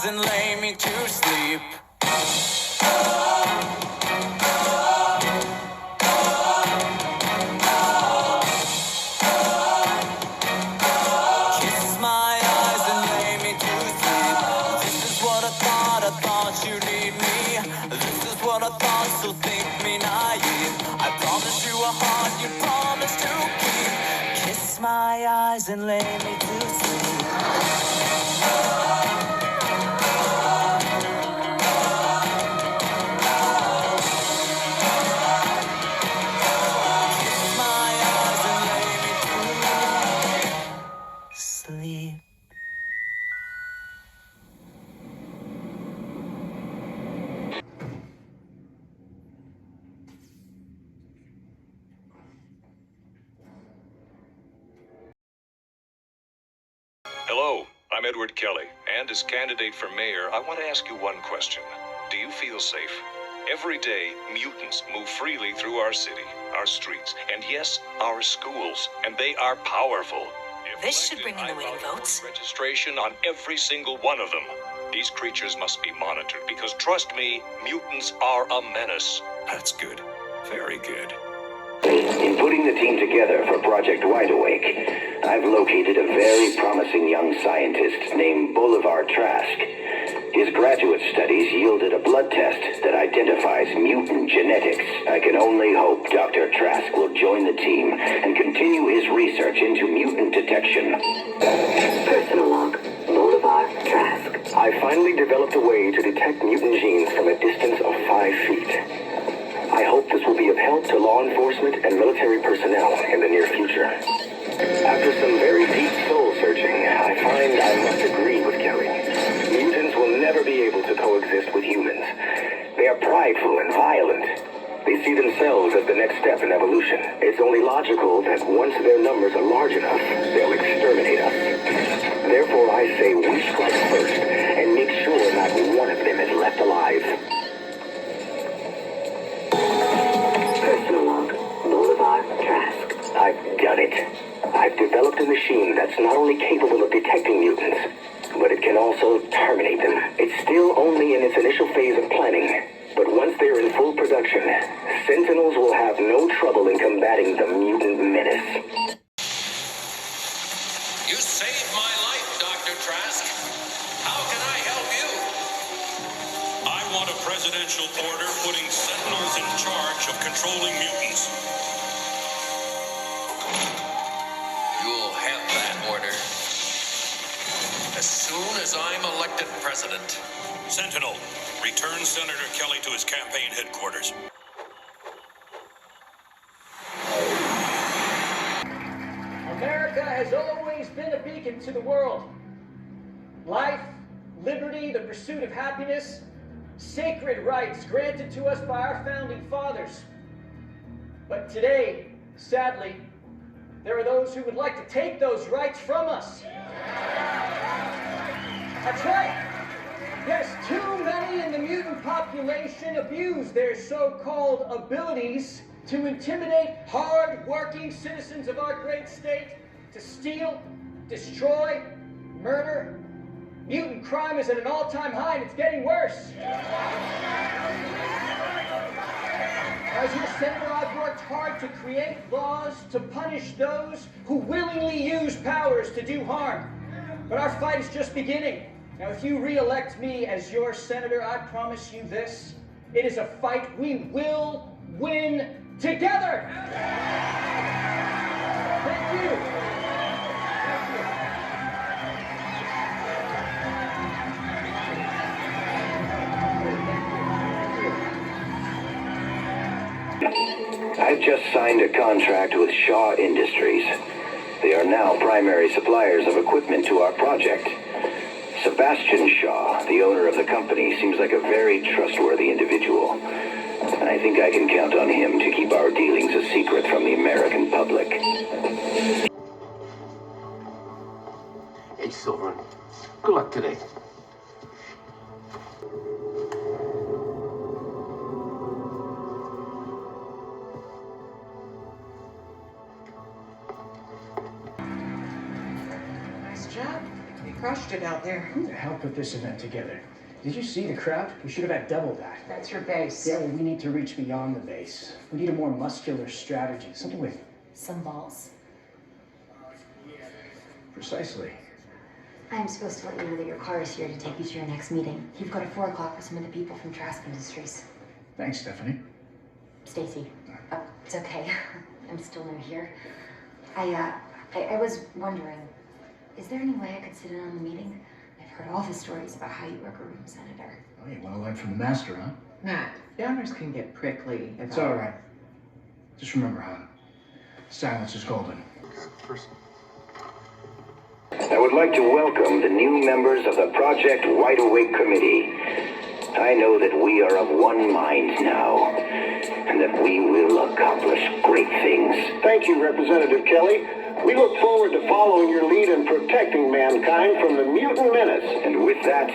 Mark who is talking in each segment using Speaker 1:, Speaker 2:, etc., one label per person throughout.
Speaker 1: and lay me to sleep. Kiss my eyes and lay me to sleep. This is what I thought you'd need me. This is what I thought, so think me naive. I promised you a heart you promised to keep. Kiss my eyes and lay me to sleep. Sleep.
Speaker 2: Hello, I'm Edward Kelly, and as candidate for mayor, I want to ask you one question. Do you feel safe? Every day, mutants move freely through our city, our streets, and yes, our schools, and they are powerful. If
Speaker 3: This should
Speaker 2: elected,
Speaker 3: bring in the
Speaker 2: I
Speaker 3: winning
Speaker 2: vote
Speaker 3: votes.
Speaker 2: for registration on every single one of them. These creatures must be monitored because, trust me, mutants are a menace. That's good. Very good.
Speaker 4: In putting the team together for Project Wide Awake, I've located a very promising young scientist named Boulevard Trask. His graduate studies yielded a blood test that identifies mutant genetics. I can only hope Dr. Trask will join the team and continue his research into mutant detection.
Speaker 5: Personal log, Boulevard Trask.
Speaker 4: I finally developed a way to detect mutant genes from a distance of 5 feet. I hope this will be of help to law enforcement and military personnel in the near future. After some very deep soul searching, I find I must agree with Kelly. Mutants will never be able to coexist with humans. They are prideful and violent. They see themselves as the next step in evolution. It's only logical that once their numbers are large enough, they'll exterminate us. Therefore, I say we strike first and make sure not one of them is left alive.
Speaker 5: Personal log, Boulevard Trask.
Speaker 4: I've done it. I've developed a machine that's not only capable of detecting mutants, but it can also terminate them. It's still only in its initial phase of planning, but once they're in full production, Sentinels will have no trouble in combating the mutant menace.
Speaker 6: You saved my life, Dr. Trask. How can I help you?
Speaker 7: I want a presidential order putting Sentinels in charge of controlling mutants.
Speaker 6: You'll have that order as soon as I'm elected president.
Speaker 7: Sentinel, return Senator Kelly to his campaign headquarters.
Speaker 8: America has always been a beacon to the world. Life, liberty, the pursuit of happiness, sacred rights granted to us by our founding fathers. But today, sadly, there are those who would like to take those rights from us. That's right. Yes, too many in the mutant population abuse their so-called abilities to intimidate hard-working citizens of our great state, to steal, destroy, murder. Mutant crime is at an all-time high, and it's getting worse. As your senator, I've worked hard to create laws to punish those who willingly use powers to do harm. But our fight is just beginning. Now, if you re-elect me as your senator, I promise you this. It is a fight we will win together. Thank you.
Speaker 4: I've just signed a contract with Shaw Industries. They are now primary suppliers of equipment to our project. Sebastian Shaw, the owner of the company, seems like a very trustworthy individual. I think I can count on him to keep our dealings a secret from the American public.
Speaker 9: Hey, Silver. Good luck today.
Speaker 10: Nice job. You crushed it.
Speaker 3: traffic out there.
Speaker 8: Who the hell put this event together? Did you see the crowd? We should have had double that.
Speaker 3: That's your base.
Speaker 8: Yeah, well, we need to reach beyond the base. We need a more muscular strategy. Something with...
Speaker 10: Some balls.
Speaker 8: Precisely.
Speaker 10: I'm supposed to let you know that your car is here to take you to your next meeting. You've got a 4 o'clock with some of the people from Trask Industries.
Speaker 8: Thanks, Stephanie.
Speaker 10: Stacy. Oh, it's okay. I'm still new here. I was wondering, is there any way I could sit in on the meeting? I've heard all the stories about how you work a room senator.
Speaker 8: Oh, you want to learn from the master, huh?
Speaker 3: Matt, donors can get prickly.
Speaker 8: It's all right. Just remember, hon, silence is golden.
Speaker 9: First.
Speaker 4: I would like to welcome the new members of the Project Wide Awake Committee. I know that we are of one mind now, and that we will accomplish great things.
Speaker 11: Thank you, Representative Kelly. We look forward to following your lead in protecting mankind from the mutant menace.
Speaker 4: And with that,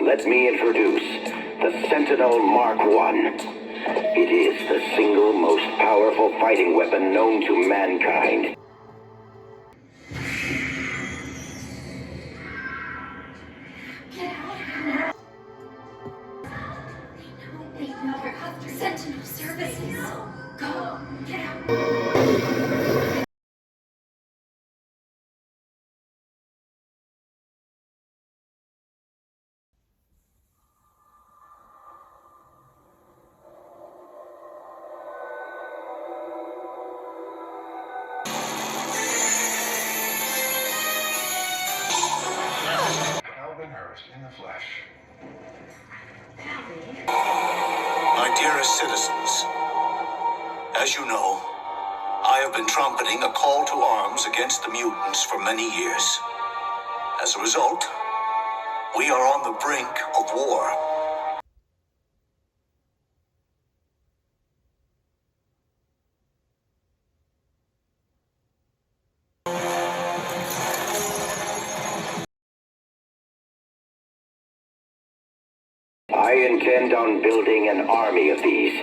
Speaker 4: let me introduce the Sentinel Mark I. It is the single most powerful fighting weapon known to mankind.
Speaker 10: They know we're after Sentinel services. Go, get out.
Speaker 9: Alvin Harris in the flesh.
Speaker 12: My dearest citizens, as you know, I have been trumpeting a call to arms against the mutants for many years. As a result, we are on the brink of war.
Speaker 4: I intend on building an army of these,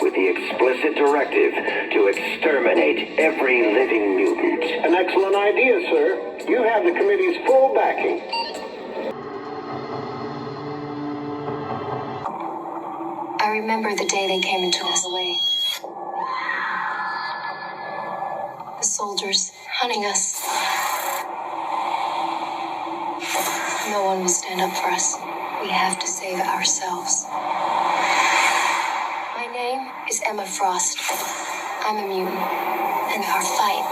Speaker 4: with the explicit directive to exterminate every living mutant.
Speaker 11: An excellent idea, sir. You have the committee's full backing.
Speaker 10: I remember the day they came and took us away. The soldiers hunting us. No one will stand up for us. We have to save ourselves. My name is Emma Frost. I'm a mutant, and our fight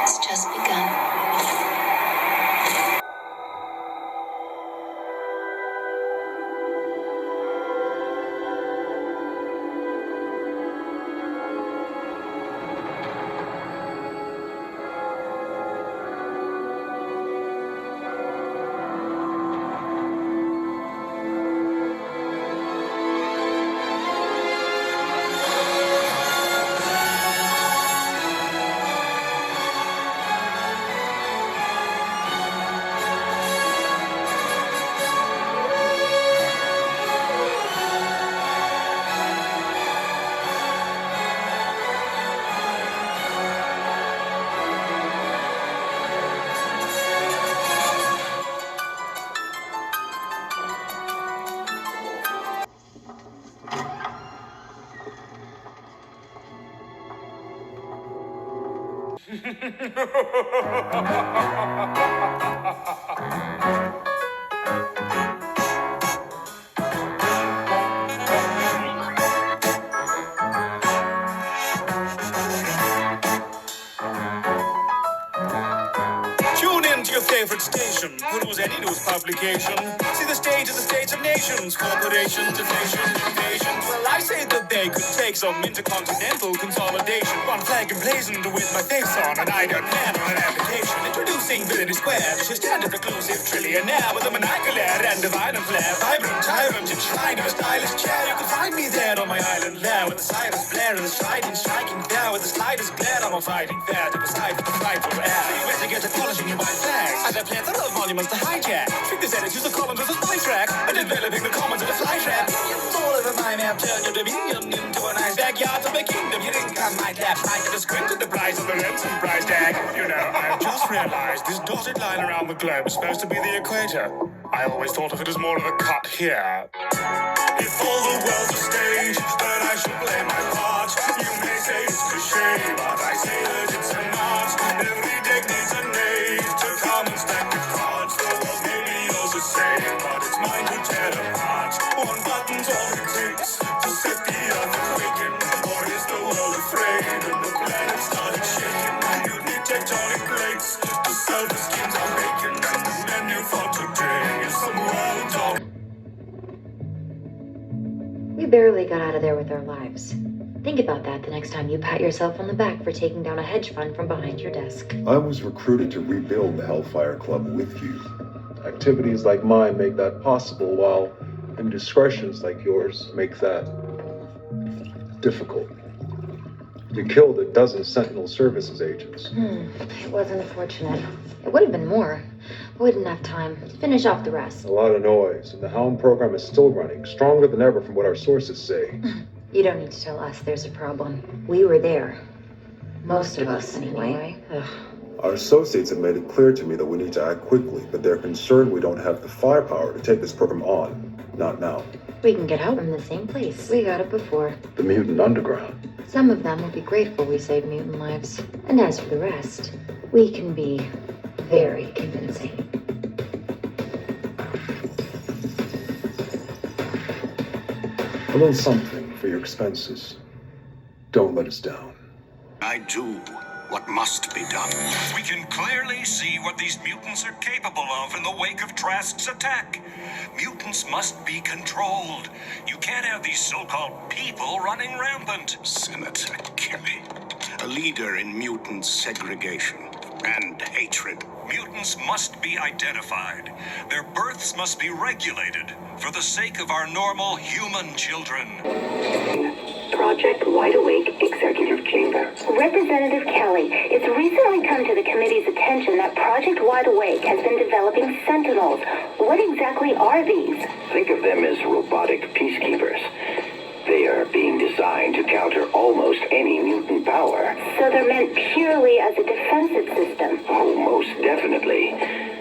Speaker 10: has just begun.
Speaker 13: Tune in to your favorite station. Who knows any news publication? See the stage of the states of nations, corporations, inflation, invasions. Well, I say that they could take some intercontinental consolidation. One flag emblazoned with my face on an ideal plan on an application. Introducing Villainy Square, the standard reclusive trillionaire with a maniacal air and a violent flair. Vibrant tyrant enshrined in a stylish chair. You can find me there on my island lair with the sirens blare and the striding striking there with the slightest glare. I'm a fighting there to decide for the fight for air. So you better get to polishing your white flags. As I plethora of monuments to hijack. Trick this edit, use the columns as a spy track. And developing the commons of a fly trap. All over my map, turn your dominion into a nice backyard to make my kingdom. You think I might have tried to squint at the price of the ransom price tag? You know, I've just realized this dotted line around the globe is supposed to be the equator. I always thought of it as more of a cut here. If all the world's a stage, then I should play my part. You may say it's cliche, but I say that it's an art. Every deck needs a knave to come and stack the cards. The world may be yours the same, but it's mine to tear apart. One button's all it takes to set the earth quaking. Or is the world afraid and the planet started shaking? You need tectonic plates to sell the skins I'm making. And the menu for today is some world dog.
Speaker 10: We barely got out of there with our lives. Think about that the next time you pat yourself on the back for taking down a hedge fund from behind your desk.
Speaker 14: I was recruited to rebuild the Hellfire Club with you. Activities like mine make that possible, while indiscretions like yours make that difficult. You killed a dozen Sentinel Services agents.
Speaker 10: It was unfortunate. It would have been more. We didn't have time to finish off the rest.
Speaker 14: A lot of noise, and the Hound program is still running, stronger than ever from what our sources say.
Speaker 10: You don't need to tell us there's a problem. We were there. Most of us, anyway.
Speaker 14: Our associates have made it clear to me that we need to act quickly, but they're concerned we don't have the firepower to take this program on. Not now.
Speaker 10: We can get help from the same place. We got it before.
Speaker 14: The Mutant Underground.
Speaker 10: Some of them will be grateful we saved mutant lives. And as for the rest, we can be very convincing.
Speaker 14: A little something for your expenses. Don't let us down.
Speaker 12: I do what must be done.
Speaker 7: We can clearly see what these mutants are capable of in the wake of Trask's attack. Mutants must be controlled. You can't have these so-called people running rampant.
Speaker 12: Senator Kelly, a leader in mutant segregation and hatred.
Speaker 7: Mutants must be identified. Their births must be regulated for the sake of our normal human children.
Speaker 5: Project Wide Awake Executive Chamber.
Speaker 15: Representative Kelly, it's recently come to the committee's attention that Project Wide Awake has been developing Sentinels. What exactly are these?
Speaker 4: Think of them as robotic peacekeepers. They are being designed to counter almost any mutant power.
Speaker 15: So they're meant purely as a defensive system?
Speaker 4: Oh, most definitely.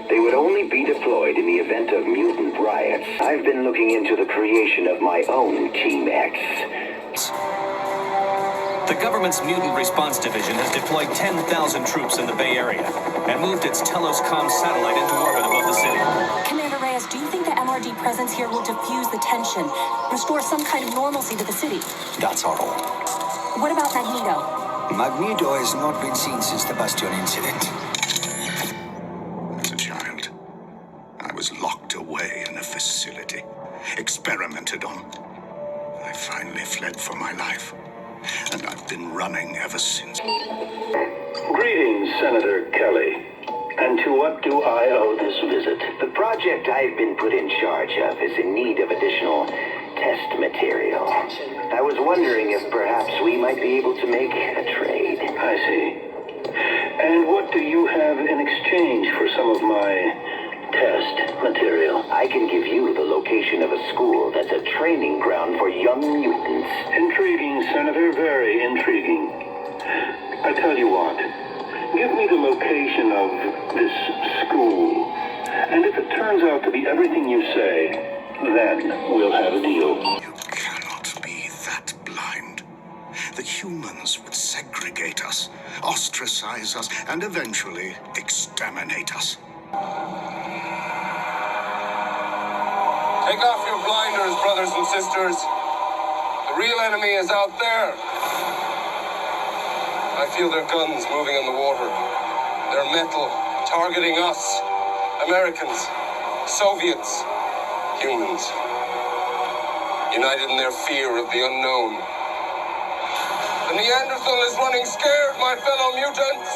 Speaker 4: They would only be deployed in the event of mutant riots. I've been looking into the creation of my own Team X.
Speaker 16: The government's Mutant Response Division has deployed 10,000 troops in the Bay Area and moved its Teloscom satellite into orbit above the city.
Speaker 17: Commander Reyes, do you think the MRD presence here will diffuse the tension, restore some kind of normalcy to the city?
Speaker 12: That's our hope.
Speaker 17: What about Magneto?
Speaker 12: Magneto has not been seen since the Bastion incident. As a child, I was locked away in a facility, experimented on. I finally fled for my life, and I've been running ever since.
Speaker 11: Greetings, Senator Kelly. And to what do I owe this visit?
Speaker 4: The project I've been put in charge of is in need of additional test material. I was wondering if perhaps we might be able to make a trade.
Speaker 11: I see. And what do you have in exchange for some of my test material?
Speaker 4: I can give you the location of a school that's a training ground for young mutants.
Speaker 11: Intriguing, Senator, very intriguing. I tell you what, give me the location of this school, and if it turns out to be everything you say, then we'll have a deal.
Speaker 12: You cannot be that blind. The humans would segregate us, ostracize us, and eventually exterminate us.
Speaker 18: Take off your blinders, brothers and sisters. The real enemy is out there. I feel their guns moving in the water. Their metal targeting us. Americans, Soviets, humans. United in their fear of the unknown. The Neanderthal is running scared, my fellow mutants.